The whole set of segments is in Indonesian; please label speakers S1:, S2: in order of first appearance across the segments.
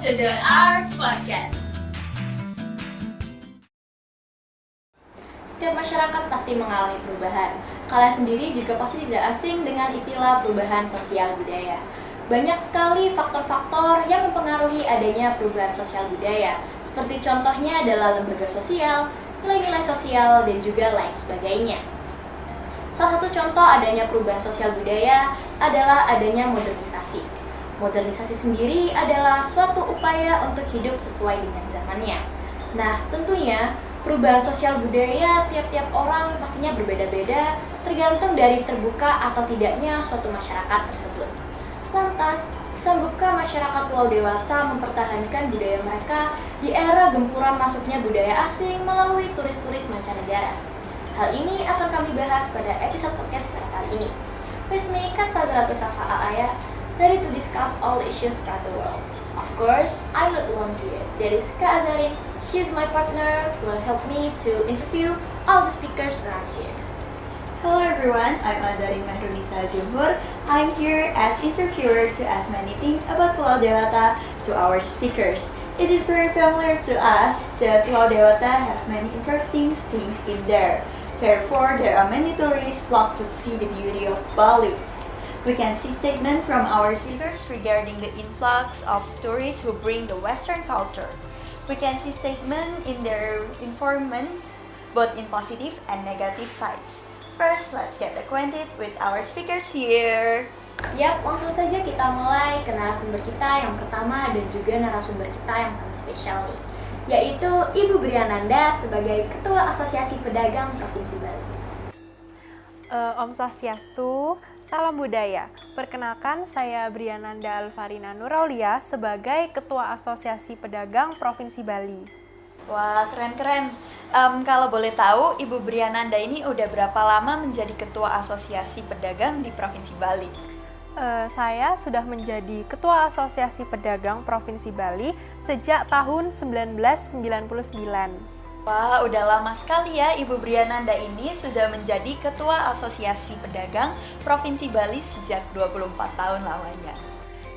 S1: to the Art Podcast.
S2: Setiap masyarakat pasti mengalami perubahan. Kalian sendiri juga pasti tidak asing dengan istilah perubahan sosial budaya. Banyak sekali faktor-faktor yang mempengaruhi adanya perubahan sosial budaya. Seperti contohnya adalah lembaga sosial, nilai-nilai sosial, dan juga lain sebagainya. Salah satu contoh adanya perubahan sosial budaya adalah adanya modernisasi. Modernisasi sendiri adalah suatu upaya untuk hidup sesuai dengan zamannya. Nah, tentunya perubahan sosial budaya tiap-tiap orang pastinya berbeda-beda tergantung dari terbuka atau tidaknya suatu masyarakat tersebut. Lantas, sanggupkah masyarakat Pulau Dewata mempertahankan budaya mereka di era gempuran masuknya budaya asing melalui turis-turis mancanegara? Hal ini akan kami bahas pada episode podcast pada kali ini. With me, Kak Sazratu Safa Alaya, ready to discuss all issues around the world. Of course, I'm not alone here. There is Kak Azarin. She's my partner who will help me to interview all the speakers around here.
S3: Hello everyone, I'm Azarin Mahrunisa Jumhur. I'm here as interviewer to ask many things about Pulau Dewata to our speakers. It is very familiar to us that Pulau Dewata has many interesting things in there. Therefore, there are many tourists flock to see the beauty of Bali. We can see statements from our speakers regarding the influx of tourists who bring the Western culture. We can see statements in their information, both in positive and negative sides. First, let's get acquainted with our speakers here.
S2: Yap, langsung saja kita mulai ke narasumber kita yang pertama dan juga narasumber kita yang paling spesial nih, yaitu Ibu Briananda sebagai Ketua Asosiasi Pedagang Provinsi Bali.
S4: Om Swastiastu, salam budaya. Perkenalkan, saya Briananda Alfarina Nuraulia sebagai Ketua Asosiasi Pedagang Provinsi Bali.
S3: Wah, keren-keren. Kalau boleh tahu, Ibu Briananda ini udah berapa lama menjadi Ketua Asosiasi Pedagang di Provinsi Bali?
S4: Saya sudah menjadi Ketua Asosiasi Pedagang Provinsi Bali sejak tahun 1999.
S3: Wah, udah lama sekali ya Ibu Briananda ini sudah menjadi Ketua Asosiasi Pedagang Provinsi Bali sejak 24 tahun lamanya.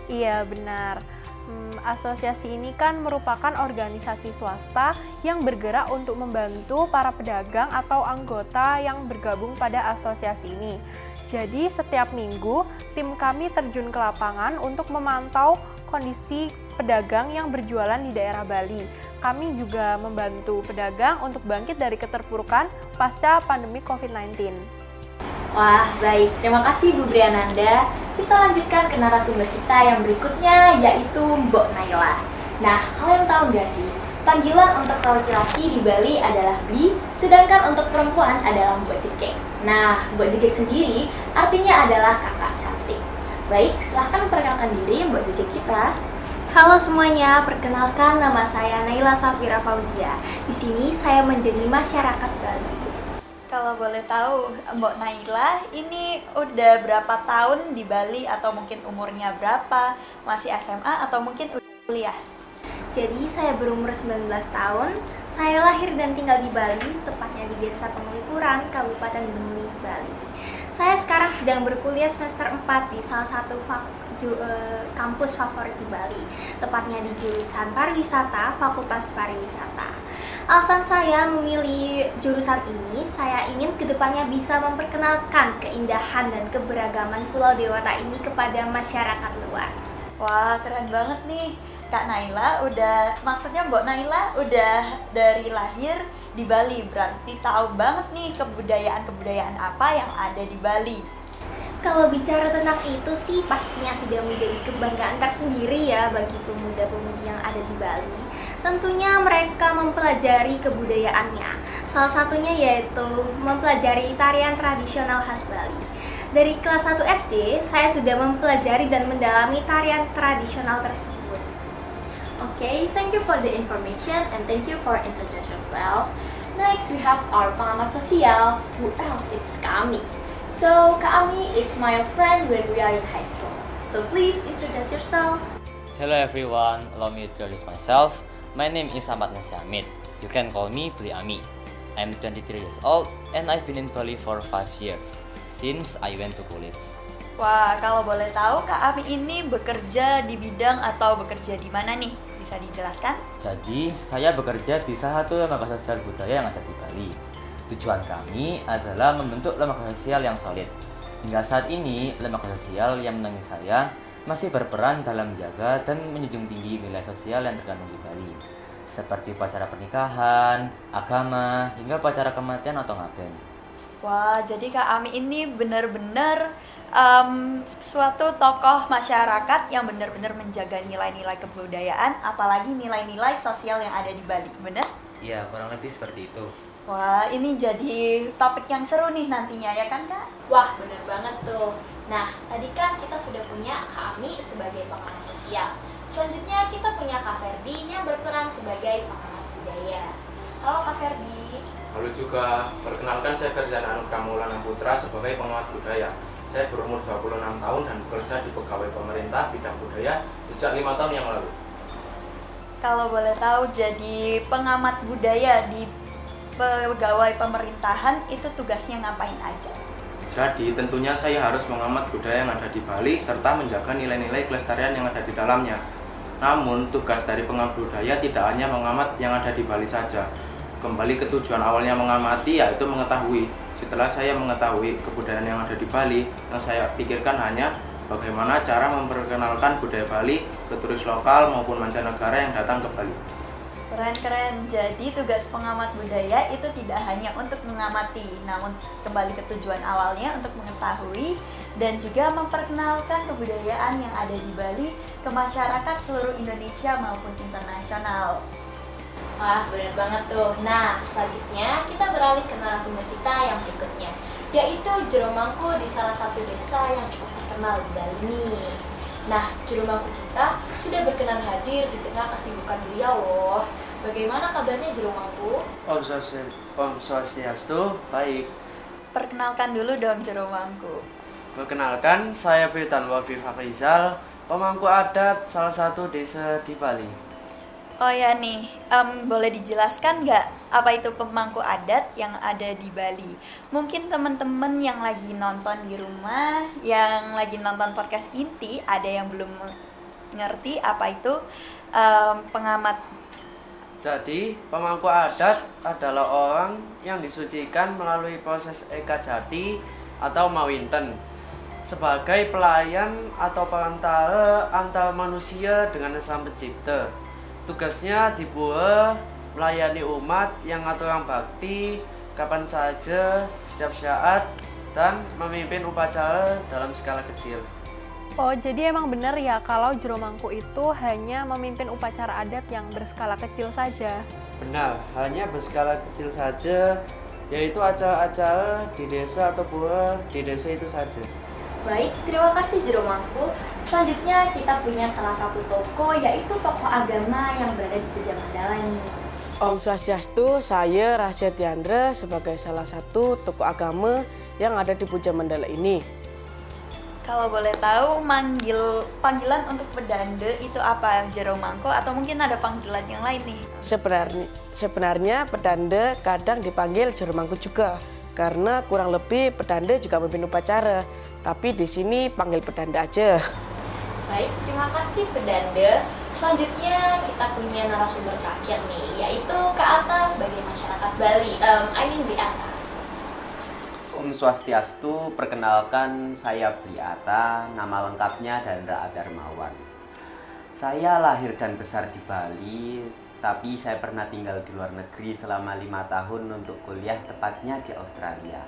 S4: Iya, benar. Asosiasi ini kan merupakan organisasi swasta yang bergerak untuk membantu para pedagang atau anggota yang bergabung pada asosiasi ini. Jadi setiap minggu tim kami terjun ke lapangan untuk memantau kondisi pedagang yang berjualan di daerah Bali. Kami juga membantu pedagang untuk bangkit dari keterpurukan pasca pandemi COVID-19.
S2: Wah, baik. Terima kasih Bu Briananda. Kita lanjutkan ke narasumber kita yang berikutnya, yaitu Mbok Naila. Nah, kalian tahu nggak sih, panggilan untuk laki-laki di Bali adalah Bli, sedangkan untuk perempuan adalah Mbok Jekek. Nah, Mbok Jekek sendiri artinya adalah kakak cantik. Baik, silahkan perkenalkan diri Mbok Jekek kita.
S5: Halo semuanya, perkenalkan nama saya Naila Safira Fauzia. Di sini saya menjadi masyarakat Bali.
S3: Kalau boleh tahu, Mbok Naila ini udah berapa tahun di Bali atau mungkin umurnya berapa? Masih SMA atau mungkin udah kuliah?
S5: Jadi saya berumur 19 tahun. Saya lahir dan tinggal di Bali, tepatnya di Desa Penglipuran, Kabupaten Bumi, Bali. Saya sekarang sedang berkuliah semester 4 di salah satu kampus favorit di Bali, tepatnya di jurusan Pariwisata, Fakultas Pariwisata. Alasan saya memilih jurusan ini, saya ingin kedepannya bisa memperkenalkan keindahan dan keberagaman Pulau Dewata ini kepada masyarakat luar.
S3: Wah, keren banget nih. Kak Naila maksudnya Mbok Naila udah dari lahir di Bali, berarti tahu banget nih kebudayaan-kebudayaan apa yang ada di Bali.
S5: Kalau bicara tentang itu sih pastinya sudah menjadi kebanggaan tersendiri ya bagi pemuda-pemudi yang ada di Bali. Tentunya mereka mempelajari kebudayaannya. Salah satunya yaitu mempelajari tarian tradisional khas Bali. Dari kelas 1 SD, saya sudah mempelajari dan mendalami tarian tradisional tersebut.
S2: Okay, thank you for the information and thank you for introducing yourself. Next, we have our pengamat sosial. Who else? It's Kami. So, Kak Ami, it's my friend when we are in high school. So, please introduce yourself.
S6: Hello everyone, allow me to introduce myself. My name is Ahmad Nasir Hamid. You can call me Bli Ami. I'm 23 years old and I've been in Bali for 5 years since I went to college.
S3: Wah, kalau boleh tahu Kak Ami ini bekerja di bidang atau bekerja di mana nih? bisa dijelaskan?
S6: Jadi, saya bekerja di salah satu lembaga sosial budaya yang ada di Bali. Tujuan kami adalah membentuk lembaga sosial yang solid. Hingga saat ini, lembaga sosial yang menemani saya masih berperan dalam menjaga dan menjunjung tinggi nilai sosial yang terkandung di Bali, seperti upacara pernikahan, agama, hingga upacara kematian atau ngaben.
S3: Wah, jadi Kak Ami ini benar-benar suatu tokoh masyarakat yang benar-benar menjaga nilai-nilai kebudayaan, apalagi nilai-nilai sosial yang ada di Bali, benar?
S6: Iya, kurang lebih seperti itu.
S3: Wah, ini jadi topik yang seru nih nantinya, ya kan Kak?
S2: Wah, benar banget tuh. Nah, tadi kan kita sudah punya Kak Ami sebagai pengamat sosial. Selanjutnya kita punya Kak Ferdi yang berperan sebagai pengamat budaya. Halo Kak Ferdi.
S7: Halo juga, perkenalkan saya Ferdian Anugrah Maulana Putra sebagai pengamat budaya. Saya berumur 26 tahun dan bekerja di pegawai pemerintah bidang budaya sejak 5 tahun yang lalu.
S3: Kalau boleh tahu, jadi pengamat budaya di pegawai pemerintahan itu tugasnya ngapain aja?
S7: Jadi tentunya saya harus mengamat budaya yang ada di Bali serta menjaga nilai-nilai kelestarian yang ada di dalamnya. Namun tugas dari pengamat budaya tidak hanya mengamat yang ada di Bali saja. Kembali ke tujuan awalnya mengamati, yaitu mengetahui. Setelah saya mengetahui kebudayaan yang ada di Bali, yang saya pikirkan hanya bagaimana cara memperkenalkan budaya Bali ke turis lokal maupun mancanegara yang datang ke Bali.
S3: Keren-keren, jadi tugas pengamat budaya itu tidak hanya untuk mengamati, namun kembali ke tujuan awalnya untuk mengetahui dan juga memperkenalkan kebudayaan yang ada di Bali ke masyarakat seluruh Indonesia maupun internasional.
S2: Wah, benar banget tuh. Nah, selanjutnya kita beralih ke narasumber kita yang berikutnya, yaitu Jero Mangku di salah satu desa yang cukup terkenal di Bali nih. Nah, Jero Mangku kita sudah berkenan hadir di tengah kesibukan beliau loh. Bagaimana kabarnya Jero Mangku?
S8: Om Swastiastu, baik.
S3: Perkenalkan dulu dong Jero Mangku.
S8: Perkenalkan, saya Firdan Wafi Farizal, pemangku adat salah satu desa di Bali.
S3: Oh ya nih, boleh dijelaskan nggak apa itu pemangku adat yang ada di Bali? Mungkin teman-teman yang lagi nonton di rumah, yang lagi nonton podcast Inti, ada yang belum ngerti apa itu pengamat.
S8: Jadi, pemangku adat adalah orang yang disucikan melalui proses eka jati atau mawinten sebagai pelayan atau perantara antara manusia dengan Sang Pencipta. Tugasnya dibuat melayani umat yang aturan bakti kapan saja, setiap saat, dan memimpin upacara dalam skala kecil.
S4: Oh, jadi emang benar ya kalau Jero Mangku itu hanya memimpin upacara adat yang berskala kecil saja?
S8: Benar, hanya berskala kecil saja, yaitu acara-acara di desa atau pura di desa itu saja.
S2: Baik, terima kasih Jero Mangku. Selanjutnya kita punya salah satu tokoh, yaitu tokoh agama yang berada di Puja Mandala nih.
S9: Om Swastiastu, saya Rasya Tiandra sebagai salah satu tokoh agama yang ada di Puja Mandala ini.
S3: Kalau boleh tahu, panggilan untuk pedande itu apa Jero Mangku, atau mungkin ada panggilan yang lain nih?
S9: Sebenarnya pedande kadang dipanggil Jero Mangku juga, karena kurang lebih pedande juga memimpin upacara. Tapi di sini panggil pedande aja.
S2: Baik, terima kasih pedande. Selanjutnya kita punya narasumber terakhir nih, yaitu Kak Atta sebagai masyarakat Bali. Bri Atta.
S10: Om Swastiastu, perkenalkan saya Bri Atta, nama lengkapnya Dandra Adarmawan. Saya lahir dan besar di Bali, tapi saya pernah tinggal di luar negeri selama 5 tahun untuk kuliah, tepatnya di Australia.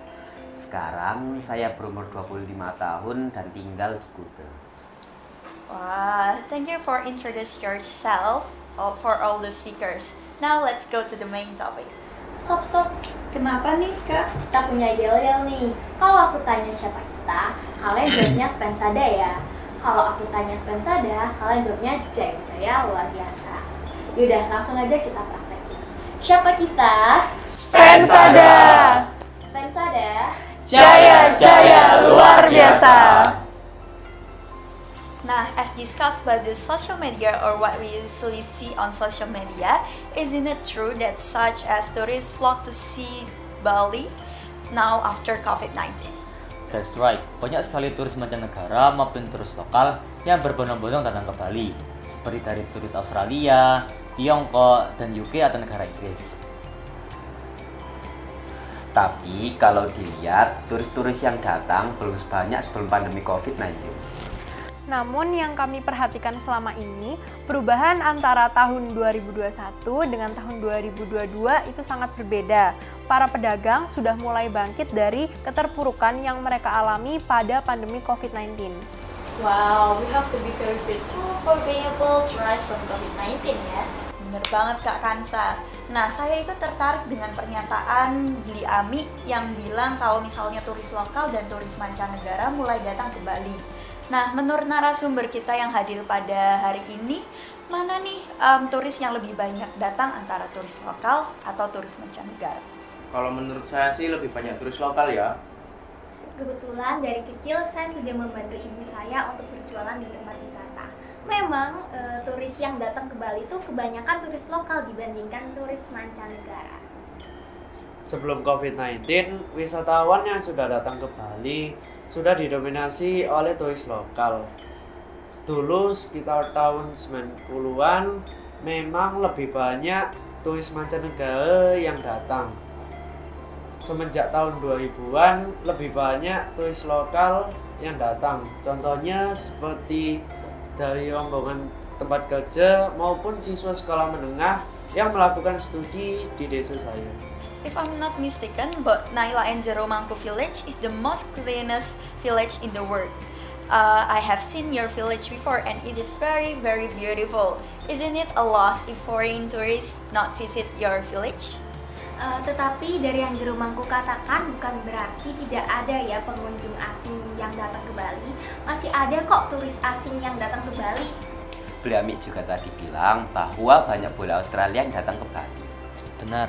S10: Sekarang saya berumur 25 tahun dan tinggal di Kuta.
S3: Wah, thank you for introduce yourself for all the speakers. Now let's go to the main topic.
S2: Stop.
S3: Kenapa nih Kak?
S2: Kita punya yel-yel nih. Kalau aku tanya siapa kita, kalian jawabnya Spensada ya. Kalau aku tanya Spensada, kalian jawabnya Jaya luar biasa. Yaudah, langsung aja kita praktekin. Siapa kita?
S9: Spensada!
S2: Spensada.
S9: Jaya luar biasa!
S3: Nah, as discussed by the social media or what we usually see on social media, isn't it true that such as tourists flock to see Bali now after COVID-19?
S6: That's right, banyak sekali turis mancanegara maupun turis lokal yang berbondong-bondong datang ke Bali. seperti dari turis Australia, Tiongkok, dan UK atau negara Inggris.
S10: Tapi kalau dilihat, turis-turis yang datang belum sebanyak sebelum pandemi COVID-19.
S4: Namun yang kami perhatikan selama ini, perubahan antara tahun 2021 dengan tahun 2022 itu sangat berbeda. Para pedagang sudah mulai bangkit dari keterpurukan yang mereka alami pada pandemi COVID-19.
S2: Wow, we have to be very grateful for being able to rise from COVID-19 ya.
S3: Bener banget Kak Kansa. Nah, saya itu tertarik dengan pernyataan Bli Ami yang bilang kalau misalnya turis lokal dan turis mancanegara mulai datang ke Bali. Nah, menurut narasumber kita yang hadir pada hari ini, mana nih turis yang lebih banyak datang antara turis lokal atau turis mancanegara?
S7: Kalau menurut saya sih lebih banyak turis lokal ya.
S5: Kebetulan dari kecil saya sudah membantu ibu saya untuk berjualan di tempat wisata. Memang turis yang datang ke Bali itu kebanyakan turis lokal dibandingkan turis mancanegara.
S8: Sebelum COVID-19, wisatawan yang sudah datang ke Bali sudah didominasi oleh turis lokal. Dulu sekitar tahun 90-an memang lebih banyak turis mancanegara yang datang. Semenjak tahun 2000-an lebih banyak turis lokal yang datang. Contohnya seperti dari rombongan tempat kerja maupun siswa sekolah menengah yang melakukan studi di desa saya.
S3: If I'm not mistaken, but Naila and Jeromangku village is the most cleanest village in the world. I have seen your village before and it is very, very beautiful. Isn't it a loss if foreign tourists not visit your village?
S5: Tetapi dari yang Jeromangku katakan bukan berarti tidak ada ya pengunjung asing yang datang ke Bali. Masih ada kok turis asing yang datang ke Bali.
S10: Bli Ami juga tadi bilang bahwa banyak bule Australia yang datang ke Bali.
S6: Benar.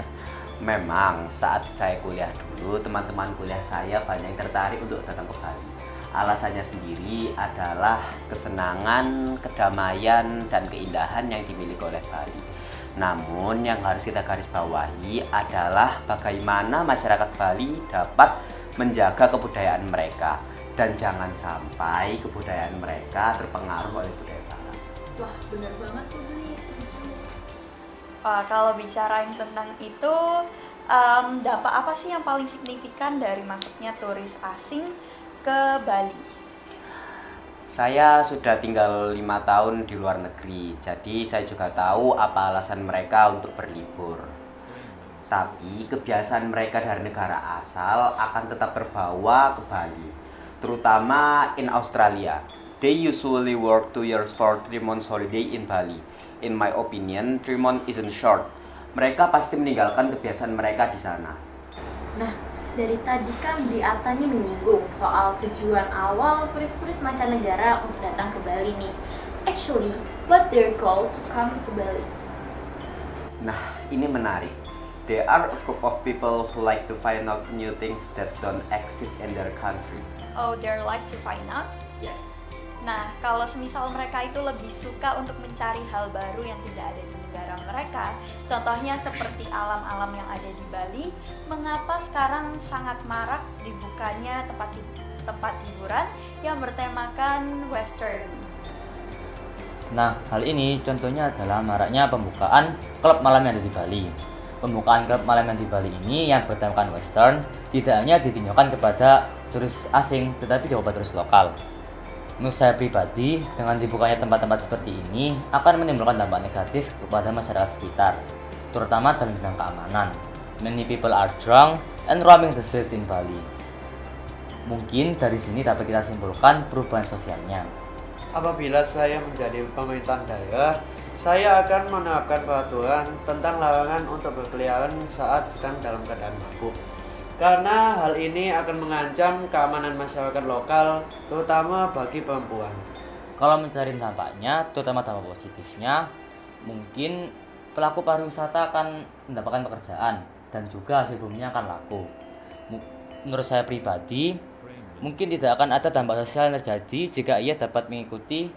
S10: Memang saat saya kuliah dulu, teman-teman kuliah saya banyak yang tertarik untuk datang ke Bali. Alasannya sendiri adalah kesenangan, kedamaian, dan keindahan yang dimiliki oleh Bali. Namun yang harus kita garis bawahi adalah bagaimana masyarakat Bali dapat menjaga kebudayaan mereka dan jangan sampai kebudayaan mereka terpengaruh oleh budaya Barat.
S2: Wah, benar banget tuh Bli.
S3: Wah, kalau bicarain tentang itu, dampak apa sih yang paling signifikan dari masuknya turis asing ke Bali?
S10: Saya sudah tinggal 5 tahun di luar negeri, jadi saya juga tahu apa alasan mereka untuk berlibur. Tapi kebiasaan mereka dari negara asal akan tetap terbawa ke Bali, terutama in Australia. They usually work 2 years for 3 months holiday in Bali. In my opinion, 3 months isn't short. Mereka pasti meninggalkan kebiasaan mereka di sana.
S2: Nah, dari tadi kan Bli Atta nih menyinggung soal tujuan awal turis-turis mancanegara untuk datang ke Bali nih. Actually, what their goal to come to Bali?
S10: Nah, ini menarik. They are a group of people who like to find out new things that don't exist in their country.
S3: Oh, they like to find out?
S10: Yes.
S3: Nah, kalau semisal mereka itu lebih suka untuk mencari hal baru yang tidak ada di negara mereka, contohnya seperti alam-alam yang ada di Bali, mengapa sekarang sangat marak dibukanya tempat hiburan yang bertemakan Western?
S6: Nah, hal ini contohnya adalah maraknya pembukaan klub malam yang ada di Bali. Pembukaan klub malam yang di Bali ini yang bertemakan Western tidak hanya ditunjukkan kepada turis asing, tetapi juga kepada turis lokal. Menurut saya pribadi, dengan dibukanya tempat-tempat seperti ini akan menimbulkan dampak negatif kepada masyarakat sekitar, terutama dalam bidang keamanan. Many people are drunk and roaming the streets in Bali. Mungkin dari sini dapat kita simpulkan perubahan sosialnya.
S8: Apabila saya menjadi pemerintahan daerah, saya akan menerapkan peraturan tentang larangan untuk berkeliaran saat sedang dalam keadaan mabuk. Karena hal ini akan mengancam keamanan masyarakat lokal, terutama bagi perempuan.
S6: Kalau mencari dampaknya, terutama dampak positifnya, mungkin pelaku pariwisata akan mendapatkan pekerjaan dan juga hasil buminya akan laku. Menurut saya pribadi, mungkin tidak akan ada dampak sosial yang terjadi jika ia dapat mengikuti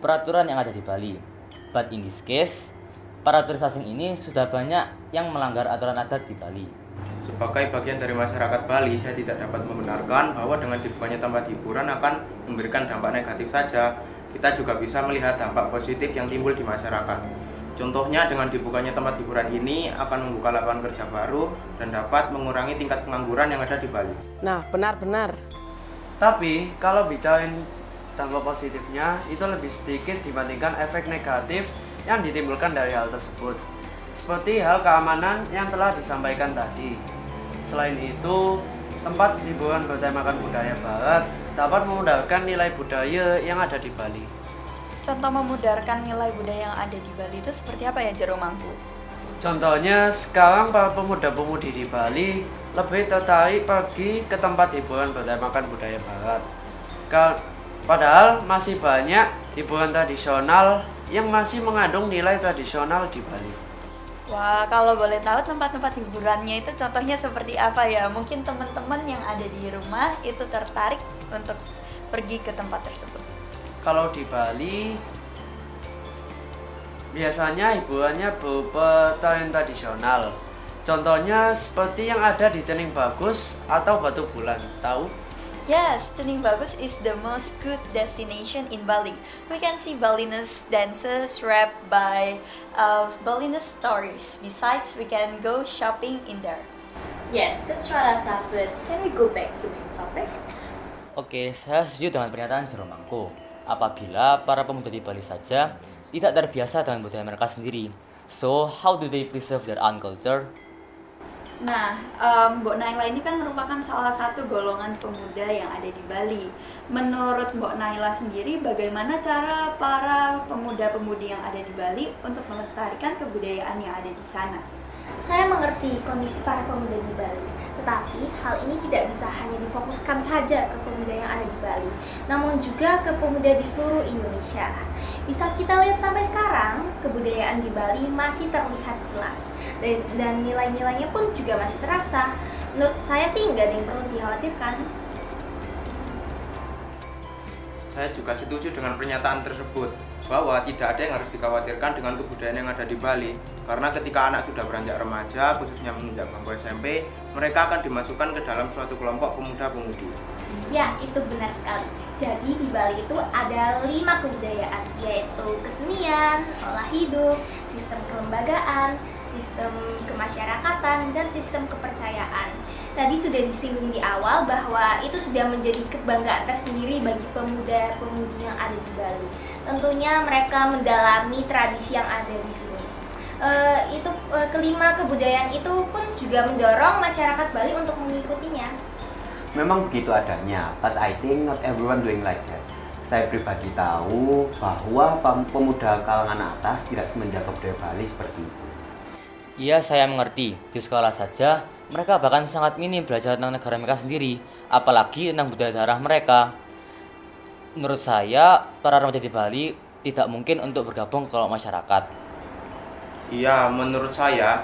S6: peraturan yang ada di Bali. But in this case, para turis asing ini sudah banyak yang melanggar aturan adat di Bali.
S7: Sebagai bagian dari masyarakat Bali, saya tidak dapat membenarkan bahwa dengan dibukanya tempat hiburan akan memberikan dampak negatif saja. kita juga bisa melihat dampak positif yang timbul di masyarakat. Contohnya dengan dibukanya tempat hiburan ini akan membuka lapangan kerja baru dan dapat mengurangi tingkat pengangguran yang ada di Bali.
S9: Nah, benar-benar.
S8: Tapi kalau bicarain dampak positifnya itu lebih sedikit dibandingkan efek negatif yang ditimbulkan dari hal tersebut. Seperti hal keamanan yang telah disampaikan tadi. Selain itu, tempat hiburan bertemakan budaya barat dapat memudahkan nilai budaya yang ada di Bali.
S3: Contoh memudarkan nilai budaya yang ada di Bali itu seperti apa ya, Jero Mangku?
S8: Contohnya, sekarang para pemuda-pemudi di Bali lebih tertarik pergi ke tempat hiburan bertemakan budaya barat. Padahal masih banyak hiburan tradisional yang masih mengandung nilai tradisional di Bali.
S3: Wah, kalau boleh tahu tempat-tempat hiburannya itu contohnya seperti apa ya? Mungkin teman-teman yang ada di rumah itu tertarik untuk pergi ke tempat tersebut.
S8: Kalau di Bali, biasanya hiburannya berupa tarian tradisional. Contohnya seperti yang ada di Cening Bagus atau Batu Bulan, tahu?
S3: Yes, Cening Bagus is the most good destination in Bali. We can see Balinese dances rap by Balinese stories. Besides, we can go shopping in there.
S2: Yes, that's right, Asafet. Can we go back to main topic?
S6: Oke, saya setuju dengan pernyataan Jero Mangku. Apabila para pemuda di Bali saja tidak terbiasa dengan budaya mereka sendiri. So, how do they preserve their own culture?
S3: Nah, Mbok Naila ini kan merupakan salah satu golongan pemuda yang ada di Bali. Menurut Mbok Naila sendiri, bagaimana cara para pemuda-pemudi yang ada di Bali untuk melestarikan kebudayaan yang ada di sana?
S5: Saya mengerti kondisi para pemuda di Bali, tetapi hal ini tidak bisa hanya difokuskan saja ke pemuda yang ada di Bali, namun juga ke pemuda di seluruh Indonesia. Bisa kita lihat sampai sekarang, kebudayaan di Bali masih terlihat jelas, dan nilai-nilainya pun juga masih terasa. Menurut saya sih nggak ada yang perlu dikhawatirkan.
S7: Saya juga setuju dengan pernyataan tersebut, bahwa tidak ada yang harus dikhawatirkan dengan kebudayaan yang ada di Bali. Karena ketika anak sudah beranjak remaja, khususnya menginjak bangku SMP, mereka akan dimasukkan ke dalam suatu kelompok pemuda-pemudi.
S5: Ya, itu benar sekali. Jadi di Bali itu ada 5 kebudayaan, yaitu kesenian, olah hidup, sistem kelembagaan, sistem kemasyarakatan, dan sistem kepercayaan. Tadi sudah disinggung di awal bahwa itu sudah menjadi kebanggaan tersendiri bagi pemuda-pemudi yang ada di Bali. Tentunya mereka mendalami tradisi yang ada di sini. Kelima kebudayaan itu pun juga mendorong masyarakat Bali untuk mengikutinya.
S10: Memang begitu adanya, but I think not everyone doing like that. Saya pribadi tahu bahwa pemuda kalangan atas tidak menjaga budaya Bali seperti itu.
S6: Iya, saya mengerti. Di sekolah saja, mereka bahkan sangat minim belajar tentang negara mereka sendiri, apalagi tentang budaya daerah mereka. Menurut saya, para remaja di Bali tidak mungkin untuk bergabung ke kelompok masyarakat.
S7: Iya, menurut saya,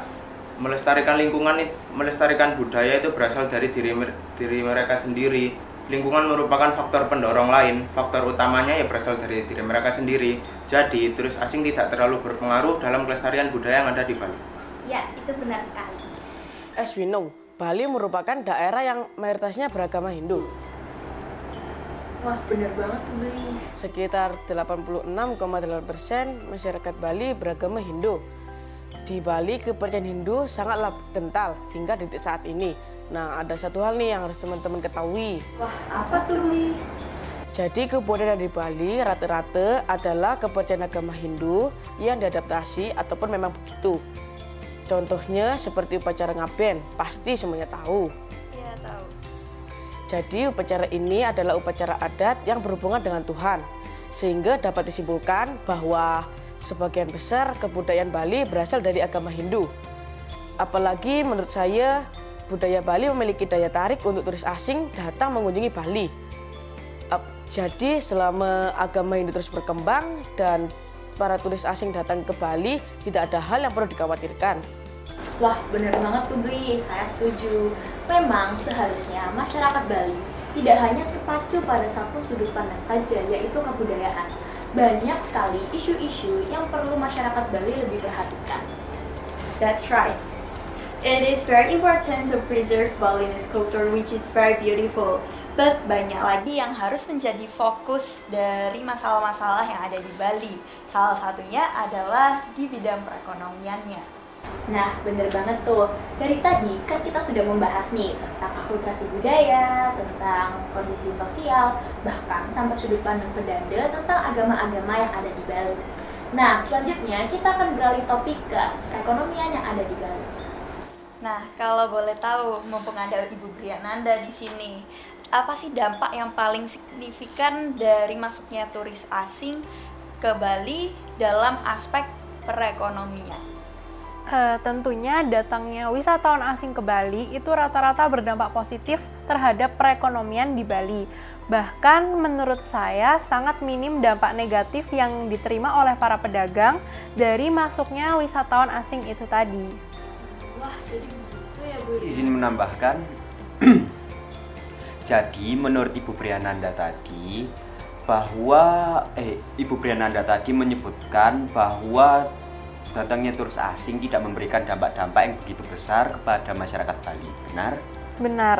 S7: melestarikan lingkungan, melestarikan budaya itu berasal dari diri mereka sendiri. Lingkungan merupakan faktor pendorong lain. Faktor utamanya ya berasal dari diri mereka sendiri. Jadi, turis asing tidak terlalu berpengaruh dalam kelestarian budaya yang ada di Bali.
S5: Ya, itu benar sekali.
S9: As we know, Bali merupakan daerah yang mayoritasnya beragama Hindu.
S2: Wah, bener banget tuh Beli.
S9: Sekitar 86,8% masyarakat Bali beragama Hindu. Di Bali, kepercayaan Hindu sangatlah kental hingga detik saat ini. Nah, ada satu hal nih yang harus teman-teman ketahui.
S3: Wah, apa tuh, Li?
S9: Jadi, kebudayaan di Bali rata-rata adalah kepercayaan agama Hindu yang diadaptasi ataupun memang begitu. Contohnya seperti upacara ngaben, pasti semuanya tahu.
S3: Iya, tahu.
S9: Jadi, upacara ini adalah upacara adat yang berhubungan dengan Tuhan. Sehingga dapat disimpulkan bahwa sebagian besar kebudayaan Bali berasal dari agama Hindu. Apalagi menurut saya, budaya Bali memiliki daya tarik untuk turis asing datang mengunjungi Bali. Jadi selama agama Hindu terus berkembang dan para turis asing datang ke Bali, tidak ada hal yang perlu dikhawatirkan.
S2: Wah, bener banget tuh Bli, saya setuju. Memang seharusnya masyarakat Bali tidak hanya terpacu pada satu sudut pandang saja, yaitu kebudayaan. Banyak sekali isu-isu yang perlu masyarakat Bali lebih perhatikan.
S3: That's right. It is very important to preserve Balinese culture, which is very beautiful. But banyak lagi yang harus menjadi fokus dari masalah-masalah yang ada di Bali. Salah satunya adalah di bidang perekonomiannya.
S2: Nah, bener banget tuh. Dari tadi kan kita sudah membahas nih tentang akulturasi budaya, tentang kondisi sosial, bahkan sampai sudut pandang pedanda tentang agama-agama yang ada di Bali. Nah, selanjutnya kita akan beralih topik ke perekonomian yang ada di Bali.
S3: Nah, kalau boleh tahu, mumpung ada Ibu Briananda di sini, apa sih dampak yang paling signifikan dari masuknya turis asing ke Bali dalam aspek perekonomian?
S4: Tentunya datangnya wisatawan asing ke Bali itu rata-rata berdampak positif terhadap perekonomian di Bali. Bahkan menurut saya sangat minim dampak negatif yang diterima oleh para pedagang dari masuknya wisatawan asing itu tadi.
S2: Wah, jadi begitu ya Bu?
S10: Izin menambahkan, jadi menurut Ibu Briananda tadi Ibu Briananda tadi menyebutkan bahwa datangnya turis asing tidak memberikan dampak-dampak yang begitu besar kepada masyarakat Bali, benar?
S4: Benar.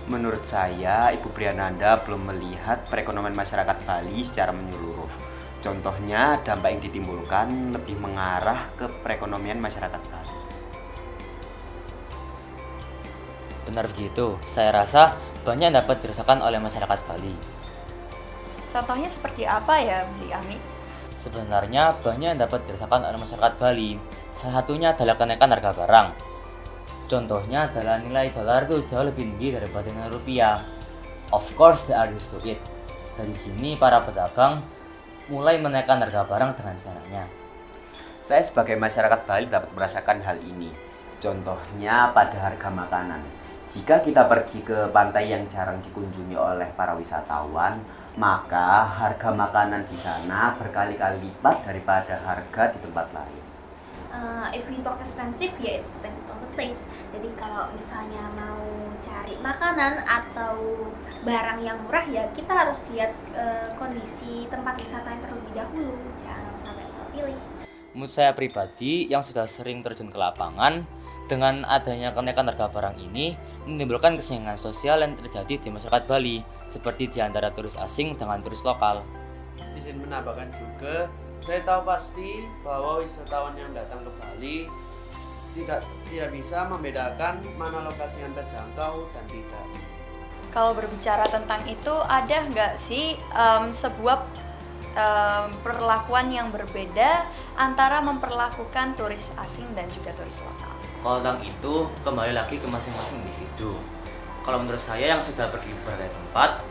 S10: Menurut saya, Ibu Briananda belum melihat perekonomian masyarakat Bali secara menyeluruh. Contohnya, dampak yang ditimbulkan lebih mengarah ke perekonomian masyarakat Bali.
S6: Benar begitu, saya rasa banyak yang dapat dirasakan oleh masyarakat Bali.
S3: Contohnya seperti apa ya, Bu Ami?
S6: Sebenarnya banyak yang dapat dirasakan oleh masyarakat Bali. Salah satunya adalah kenaikan harga barang. Contohnya adalah nilai dolar itu jauh lebih tinggi daripada nilai rupiah. Of course, they are used to it. Dari sini para pedagang mulai menaikkan harga barang dengan caranya.
S10: Saya sebagai masyarakat Bali dapat merasakan hal ini. Contohnya pada harga makanan. Jika kita pergi ke pantai yang jarang dikunjungi oleh para wisatawan, maka harga makanan di sana berkali-kali lipat daripada harga di tempat lain.
S5: If we talk expensive, ya it depends on the place. Jadi kalau misalnya mau cari makanan atau barang yang murah, ya kita harus lihat kondisi tempat wisata yang terlebih dahulu. Jangan sampai salah pilih.
S6: Menurut saya pribadi yang sudah sering terjun ke lapangan, dengan adanya kenaikan harga barang ini menimbulkan kesenjangan sosial yang terjadi di masyarakat Bali, seperti di antara turis asing dengan turis lokal.
S8: Izin menambahkan juga, saya tahu pasti bahwa wisatawan yang datang ke Bali tidak bisa membedakan mana lokasi yang terjangkau dan tidak.
S3: Kalau berbicara tentang itu, ada nggak sih sebuah perlakuan yang berbeda antara memperlakukan turis asing dan juga turis lokal?
S6: Kalau tentang itu, kembali lagi ke masing-masing individu. Kalau menurut saya yang sudah pergi ke berbagai tempat,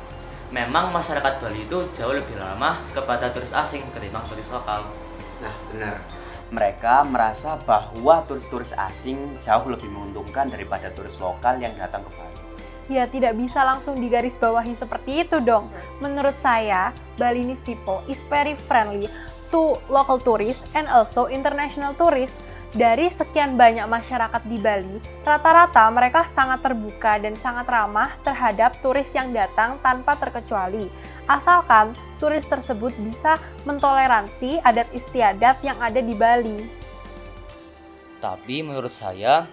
S6: memang masyarakat Bali itu jauh lebih ramah kepada turis asing ketimbang turis lokal.
S10: Nah, benar. Mereka merasa bahwa turis-turis asing jauh lebih menguntungkan daripada turis lokal yang datang ke Bali.
S4: Ya, tidak bisa langsung digarisbawahi seperti itu dong. Menurut saya, Balinese people is very friendly to local tourists and also international tourists. Dari sekian banyak masyarakat di Bali, rata-rata mereka sangat terbuka dan sangat ramah terhadap turis yang datang tanpa terkecuali. Asalkan turis tersebut bisa mentoleransi adat istiadat yang ada di Bali.
S6: Tapi menurut saya,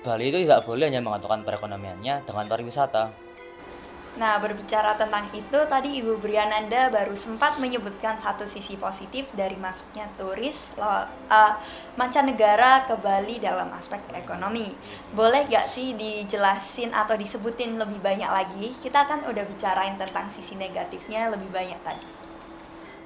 S6: Bali itu tidak boleh hanya menggantungkan perekonomiannya dengan pariwisata.
S3: Nah, berbicara tentang itu, tadi Ibu Briananda baru sempat menyebutkan satu sisi positif dari masuknya turis mancanegara ke Bali dalam aspek ekonomi. Boleh gak sih dijelasin atau disebutin lebih banyak lagi? Kita kan udah bicarain tentang sisi negatifnya lebih banyak tadi.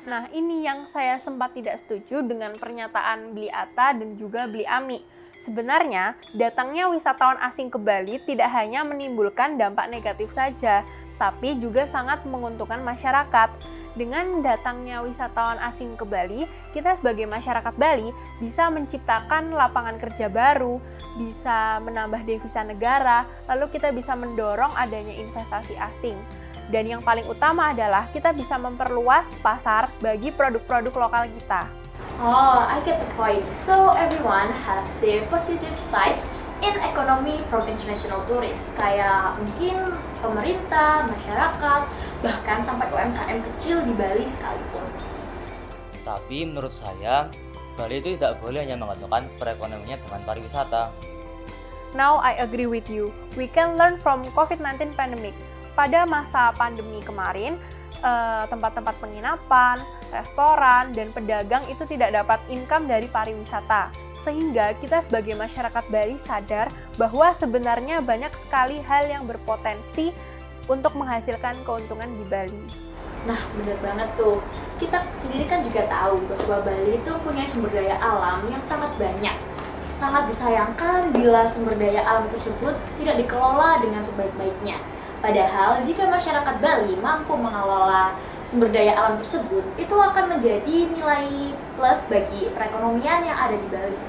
S4: Nah, ini yang saya sempat tidak setuju dengan pernyataan Bli Atta dan juga Bli Ami. Sebenarnya, datangnya wisatawan asing ke Bali tidak hanya menimbulkan dampak negatif saja, tapi juga sangat menguntungkan masyarakat. Dengan datangnya wisatawan asing ke Bali, kita sebagai masyarakat Bali bisa menciptakan lapangan kerja baru, bisa menambah devisa negara, lalu kita bisa mendorong adanya investasi asing. Dan yang paling utama adalah kita bisa memperluas pasar bagi produk-produk lokal kita.
S2: Oh, I get the point. So everyone have their positive sides in economy from international tourists. Kayak mungkin pemerintah, masyarakat, bahkan sampai UMKM kecil di Bali sekalipun.
S6: Tapi menurut saya, Bali itu tidak boleh hanya menggantungkan perekonomiannya dengan pariwisata.
S4: Now I agree with you. We can learn from COVID-19 pandemic. pada masa pandemi kemarin, tempat-tempat penginapan, restoran, dan pedagang itu tidak dapat income dari pariwisata. Sehingga kita sebagai masyarakat Bali sadar bahwa sebenarnya banyak sekali hal yang berpotensi untuk menghasilkan keuntungan di Bali.
S2: Nah, bener banget tuh. Kita sendiri kan juga tahu bahwa Bali itu punya sumber daya alam yang sangat banyak. Sangat disayangkan bila sumber daya alam tersebut tidak dikelola dengan sebaik-baiknya. Padahal jika masyarakat Bali mampu mengelola sumber daya alam tersebut, itu akan menjadi nilai plus bagi perekonomian yang ada di Bali.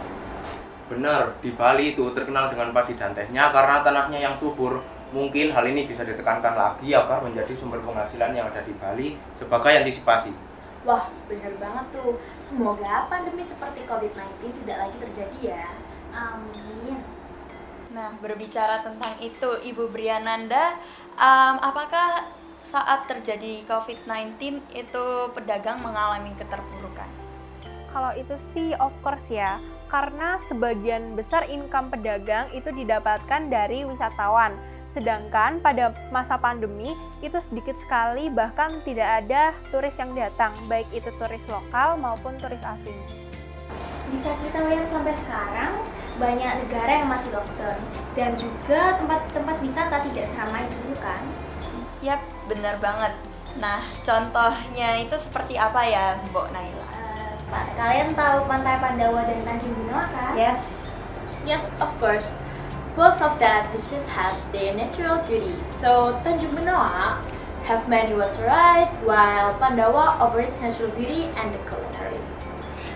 S7: Benar, di Bali itu terkenal dengan padi dan tehnya karena tanahnya yang subur. Mungkin hal ini bisa ditekankan lagi agar menjadi sumber penghasilan yang ada di Bali sebagai antisipasi.
S2: Wah, bener banget tuh. Semoga pandemi seperti COVID-19 tidak lagi terjadi ya. Amin.
S3: Nah, berbicara tentang itu, Ibu Briananda, apakah saat terjadi COVID-19 itu pedagang mengalami keterpurukan?
S4: Kalau itu sih of course ya, karena sebagian besar income pedagang itu didapatkan dari wisatawan. Sedangkan pada masa pandemi itu sedikit sekali, bahkan tidak ada turis yang datang, baik itu turis lokal maupun turis asing.
S5: Bisa kita lihat sampai sekarang, banyak negara yang masih lockdown, dan juga tempat-tempat wisata tidak seramai dulu kan?
S3: Yap, benar banget. Nah, contohnya itu seperti apa ya, Mbok Naila?
S5: Kalian tahu Pantai Pandawa dan Tanjung Benoa kan?
S3: Yes.
S2: Yes, of course. Both of that beaches have their natural beauty. So Tanjung Benoa have many water rides, while Pandawa offers its natural beauty and the culinary.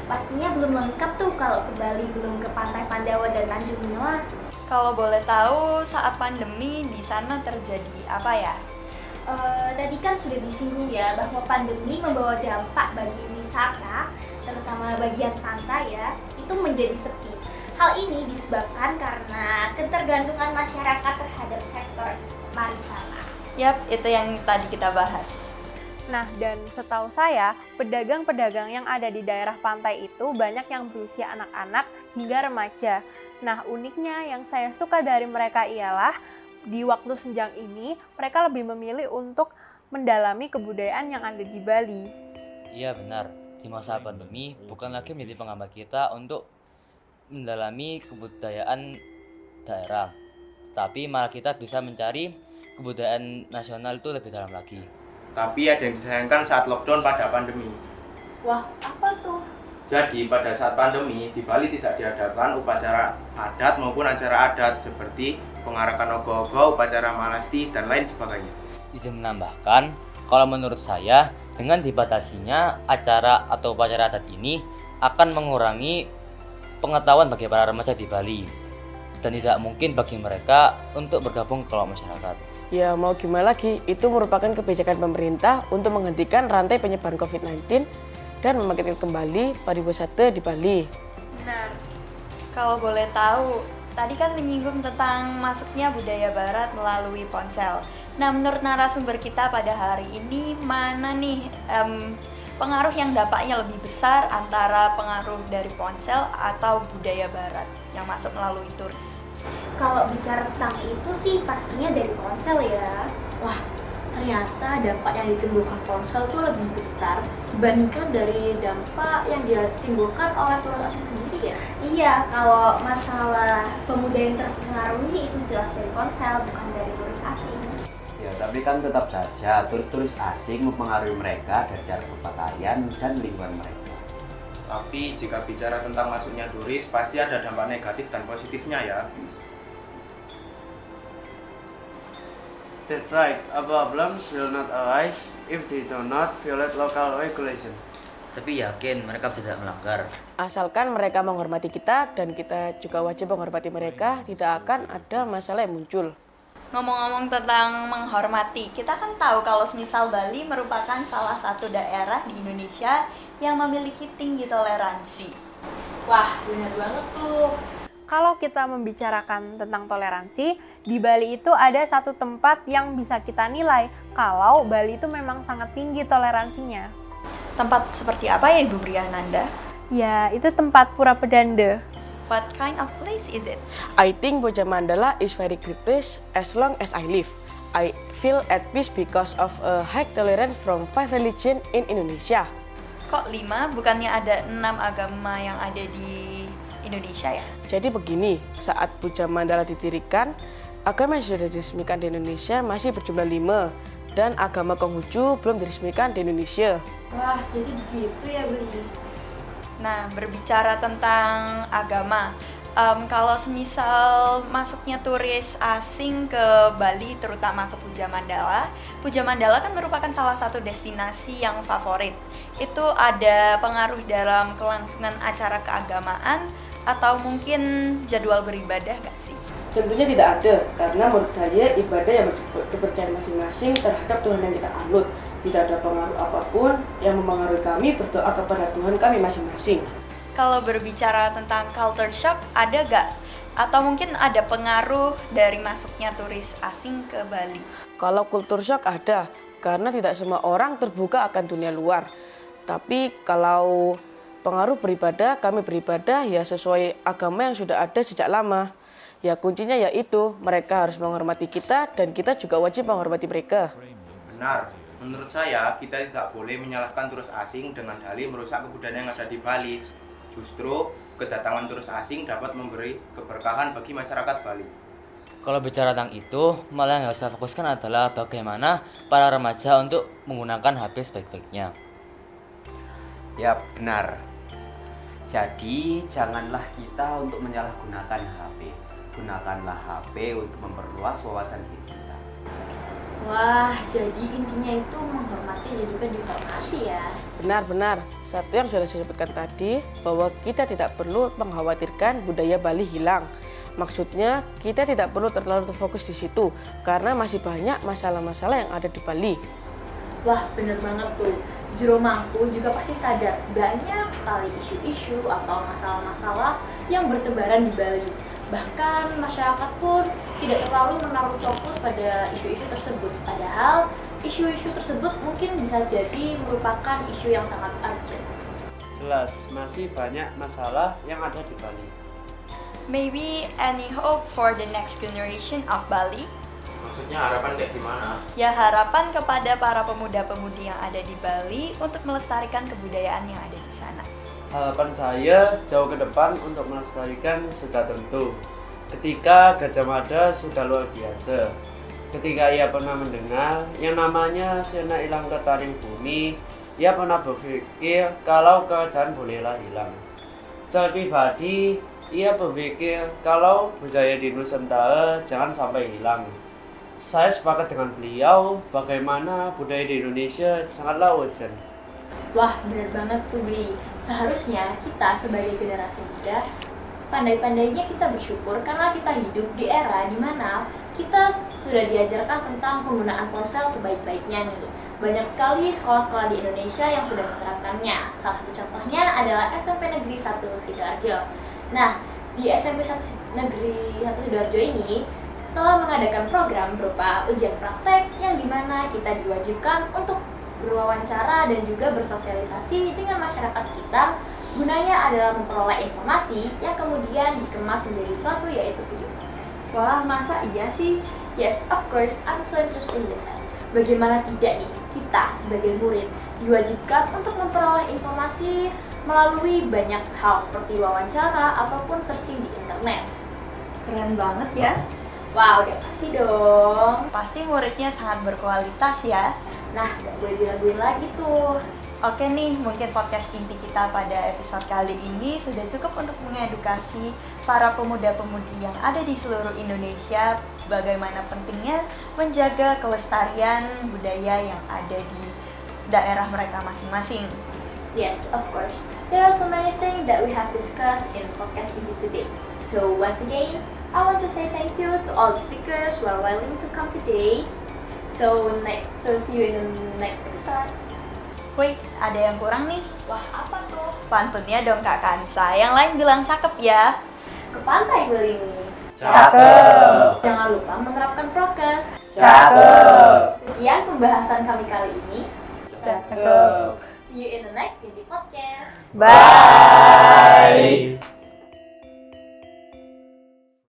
S5: Pastinya belum lengkap tuh kalau ke Bali belum ke Pantai Pandawa dan Tanjung Benoa.
S3: Kalau boleh tahu, saat pandemi di sana terjadi apa ya?
S5: Tadi kan sudah disinggung ya bahwa pandemi membawa dampak bagi wisata, terutama bagian pantai ya, itu menjadi sepi. Hal ini disebabkan karena ketergantungan masyarakat terhadap sektor pariwisata.
S3: Yap, itu yang tadi kita bahas.
S4: Nah, dan setahu saya, pedagang-pedagang yang ada di daerah pantai itu banyak yang berusia anak-anak hingga remaja. Nah, uniknya yang saya suka dari mereka ialah di waktu senjang ini, mereka lebih memilih untuk mendalami kebudayaan yang ada di Bali.
S6: Iya benar, di masa pandemi bukan lagi menjadi penghambat kita untuk mendalami kebudayaan daerah, tapi malah kita bisa mencari kebudayaan nasional itu lebih dalam lagi.
S7: Tapi ada yang disayangkan saat lockdown pada pandemi.
S2: Wah, apa tuh?
S7: Jadi pada saat pandemi di Bali tidak diadakan upacara adat maupun acara adat seperti pengarakan ogoh-ogoh, upacara malasti, dan lain sebagainya.
S6: Izin menambahkan, kalau menurut saya dengan dibatasinya acara atau upacara adat ini akan mengurangi pengetahuan bagi para remaja di Bali dan tidak mungkin bagi mereka untuk bergabung ke kelompok masyarakat.
S9: Ya mau gimana lagi, itu merupakan kebijakan pemerintah untuk menghentikan rantai penyebaran COVID-19 dan membangkitkan kembali pariwisata di Bali.
S3: Benar. Kalau boleh tahu, tadi kan menyinggung tentang masuknya budaya barat melalui ponsel. Nah, menurut narasumber kita pada hari ini, mana nih pengaruh yang dampaknya lebih besar antara pengaruh dari ponsel atau budaya barat yang masuk melalui turis?
S5: Kalau bicara tentang itu sih pastinya dari ponsel ya.
S2: Wah, ternyata dampak yang ditimbulkan ponsel itu lebih besar dibandingkan dari dampak yang ditimbulkan oleh turis asing sendiri ya?
S5: Iya, kalau masalah pemuda yang terpengaruhi itu jelas dari ponsel, bukan dari turis asing.
S10: Ya, tapi kan tetap saja turis-turis asing mempengaruhi mereka dari cara berpakaian dan lingkungan mereka.
S7: Tapi jika bicara tentang masuknya turis, pasti ada dampak negatif dan positifnya ya.
S8: That's right, a problems will not arise if they do not violate local regulation.
S6: Tapi yakin mereka bisa tidak melanggar.
S9: Asalkan mereka menghormati kita dan kita juga wajib menghormati mereka, tidak akan ada masalah yang muncul.
S3: Ngomong-ngomong tentang menghormati, kita kan tahu kalau misal Bali merupakan salah satu daerah di Indonesia yang memiliki tinggi toleransi.
S2: Wah, benar banget tuh.
S4: Kalau kita membicarakan tentang toleransi, di Bali itu ada satu tempat yang bisa kita nilai kalau Bali itu memang sangat tinggi toleransinya.
S3: Tempat seperti apa ya Ibu Briananda?
S4: Ya, itu tempat Pura Pedanda.
S3: What kind of place is it?
S9: I think Boja Mandala is very great place as long as I live. I feel at peace because of a high tolerance from 5 religion in Indonesia.
S3: Kok 5? Bukannya ada 6 agama yang ada di Indonesia ya?
S9: Jadi begini, saat Puja Mandala didirikan, agama yang sudah diresmikan di Indonesia masih berjumlah 5 dan agama Konghucu belum diresmikan di Indonesia.
S2: Wah, jadi begitu ya, Beli.
S3: Nah, berbicara tentang agama, kalau semisal masuknya turis asing ke Bali, terutama ke Puja Mandala kan merupakan salah satu destinasi yang favorit. Itu ada pengaruh dalam kelangsungan acara keagamaan atau mungkin jadwal beribadah gak sih?
S9: Tentunya tidak ada, karena menurut saya ibadah yang kepercayaan masing-masing terhadap Tuhan yang kita anut. Tidak ada pengaruh apapun yang mempengaruhi kami berdoa kepada Tuhan kami masing-masing.
S3: Kalau berbicara tentang culture shock, ada gak? Atau mungkin ada pengaruh dari masuknya turis asing ke Bali?
S9: Kalau culture shock ada, karena tidak semua orang terbuka akan dunia luar. Tapi kalau pengaruh beribadah, kami beribadah ya sesuai agama yang sudah ada sejak lama. Ya kuncinya yaitu mereka harus menghormati kita dan kita juga wajib menghormati mereka.
S7: Benar. Menurut saya, kita tidak boleh menyalahkan turis asing dengan dalih merusak kebudayaan yang ada di Bali. Justru, kedatangan turis asing dapat memberi keberkahan bagi masyarakat Bali.
S6: Kalau bicara tentang itu, malah yang harus saya fokuskan adalah bagaimana para remaja untuk menggunakan HP sebaik-baiknya.
S10: Ya benar. Jadi janganlah kita untuk menyalahgunakan HP. Gunakanlah HP untuk memperluas wawasan diri kita.
S2: Wah, jadi intinya itu menghormati dan juga dihormati ya.
S9: Benar-benar, satu yang sudah saya sebutkan tadi, bahwa kita tidak perlu mengkhawatirkan budaya Bali hilang. Maksudnya, kita tidak perlu terlalu terfokus di situ, karena masih banyak masalah-masalah yang ada di Bali.
S2: Wah, bener banget tuh. Jero Mangku juga pasti sadar banyak sekali isu-isu atau masalah-masalah yang bertebaran di Bali. Bahkan masyarakat pun tidak terlalu menaruh fokus pada isu-isu tersebut. Padahal isu-isu tersebut mungkin bisa jadi merupakan isu yang sangat urgent.
S8: Jelas, masih banyak masalah yang ada di Bali.
S3: Maybe any hope for the next generation of Bali?
S7: Maksudnya harapan kayak gimana?
S3: Ya harapan kepada para pemuda-pemudi yang ada di Bali untuk melestarikan kebudayaan yang ada di sana.
S8: Harapan saya jauh ke depan untuk melestarikan sudah tentu. Ketika Gajah Mada sudah luar biasa. Ketika ia pernah mendengar yang namanya Sena Ilang Ketaring Bumi, ia pernah berpikir kalau kerajaan bolehlah hilang. Secara pribadi, ia berpikir kalau budaya di Nusantara jangan sampai hilang. Saya sepakat dengan beliau bagaimana budaya di Indonesia sangatlah urgent.
S2: Wah, bener banget tuh Bli. Seharusnya kita sebagai generasi muda pandai-pandainya kita bersyukur karena kita hidup di era di mana kita sudah diajarkan tentang penggunaan ponsel sebaik-baiknya nih. Banyak sekali sekolah-sekolah di Indonesia yang sudah menerapkannya. Salah satu contohnya adalah SMP Negeri 1 Sidoarjo. Nah, di SMP Negeri 1 Sidoarjo ini telah mengadakan program berupa ujian praktek yang dimana kita diwajibkan untuk berwawancara dan juga bersosialisasi dengan masyarakat sekitar. Gunanya adalah memperoleh informasi yang kemudian dikemas menjadi suatu yaitu video podcast.
S3: Wah, masa iya sih?
S2: Yes, of course, I'm so interested in that. Bagaimana tidak nih, kita sebagai murid diwajibkan untuk memperoleh informasi melalui banyak hal seperti wawancara ataupun searching di internet.
S3: Keren banget ya.
S2: Wow, udah pasti dong.
S3: Pasti muridnya sangat berkualitas ya.
S2: Nah, gak boleh diraguin lagi tuh.
S3: Oke nih, mungkin podcast inti kita pada episode kali ini sudah cukup untuk mengedukasi para pemuda-pemudi yang ada di seluruh Indonesia bagaimana pentingnya menjaga kelestarian budaya yang ada di daerah mereka masing-masing.
S2: Yes, of course. There are so many things that we have discussed in podcast inti today. So once again, I want to say thank you to all the speakers who are willing to come today. So see you in the next episode.
S3: Wait, ada yang kurang nih.
S2: Wah, apa tuh?
S3: Pantunnya dong Kak Kansa. Yang lain bilang cakep ya.
S2: Ke pantai beli ini.
S7: Cakep.
S2: Jangan lupa menerapkan prokes.
S7: Cakep.
S2: Sekian pembahasan kami kali ini.
S3: Cakep.
S2: See you in the next Kinti Podcast.
S3: Bye.